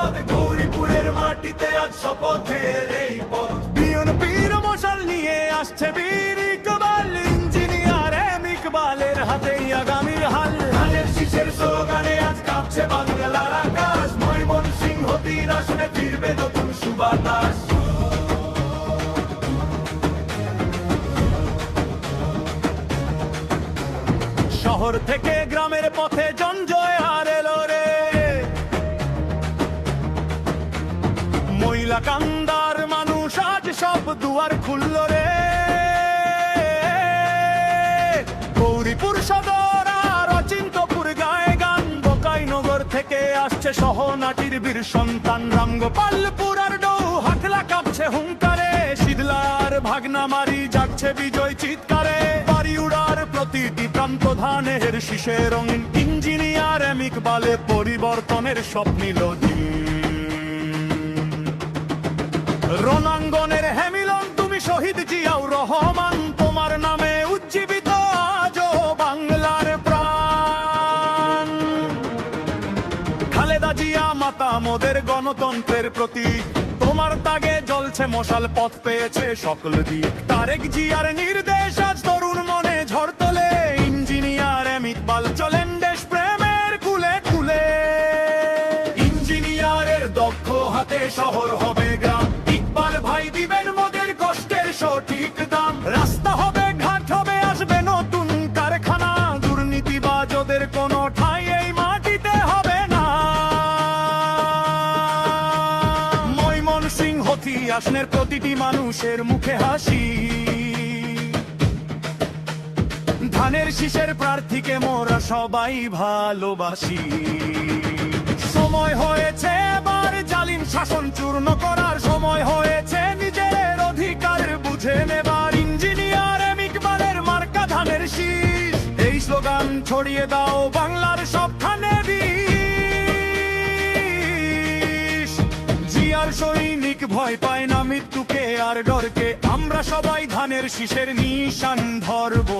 পথ, গৌরীপুরের মাটিতে আজ শপথের এই পথ। বিএনপির মশাল নিয়ে আসছে বীর ইকবাল, ইঞ্জিনিয়ার এম ইকবালের হাতেই আগামীর হাল। ধানের শীষের স্লোগানে আজ কাঁপছে বাংলার আকাশ, ময়মনসিংহ তীর আসনে ফিরবে নতুন সুবাতাস। শহর থেকে গ্রামের পথে জনজয় আর এলো রে, মহিলা কান্দার মানুষ আজ সব দুয়ার খুলল রে। গৌরীপুর সদর আর অচিন্তপুর গায়ে গান, বোকাইনগর থেকে আসছে সহনাটির বীর সন্তান। রামগোপালপুর আর ডৌহাটলা কাঁপছে হুঙ্কারে, শীতলার ভাগনামারি জাগছে বিজয় চিৎকারে। বাড়িউড়ার প্রতিটি প্রান্ত ধানের শীষে রঙিন, ইঞ্জিনিয়ার এম ইকবালে পরিবর্তনের স্বপ্ন নিল রণাঙ্গনের হেমিলন তুমি শহীদ জিয়াউর রহমান, তোমার নামে উজ্জীবিত আজও বাংলার প্রাণ। খালেদা জিয়া মাতা মোদের গণতন্ত্রের প্রতীক, তোমার তাগে জ্বলছে মশাল, পথ পেয়েছে সকল দিক। তারেক জিয়ার নির্দেশ আজ তরুণ মনে ঝড় তোলে, ইঞ্জিনিয়ার এম ইকবাল চলেন দেশ প্রেমের কুলে কুলে। ইঞ্জিনিয়ারের দক্ষ হাতে শহর হবে গ্রাম, ইকবাল ভাই দিবেন মোদের কষ্টের সঠিক দাম। রাস্তা হবে, ঘাট হবে, আসবে নতুন কারখানা, দুর্নীতিবাজদের কোনো ঠাঁই এই মাটিতে হবে না। ময়মনসিংহ আসনের প্রতিটি মানুষের মুখে হাসি, ধানের শীষের প্রার্থীকে মোরা সবাই ভালোবাসি। সময় হয়েছে এবার জালিম শাসন চূর্ণ করার, সময় হয়েছে নিজের অধিকার বুঝে নেবার। ইঞ্জিনিয়ার এম ইকবালের মার্কা ধানের শীষ, এই স্লোগান ছড়িয়ে দাও বাংলার সবখানে বিষ। জিয়ার সৈনিক ভয় পায় না মৃত্যুকে আর ডরকে, আমরা সবাই ধানের শীষের নিশান ধরবো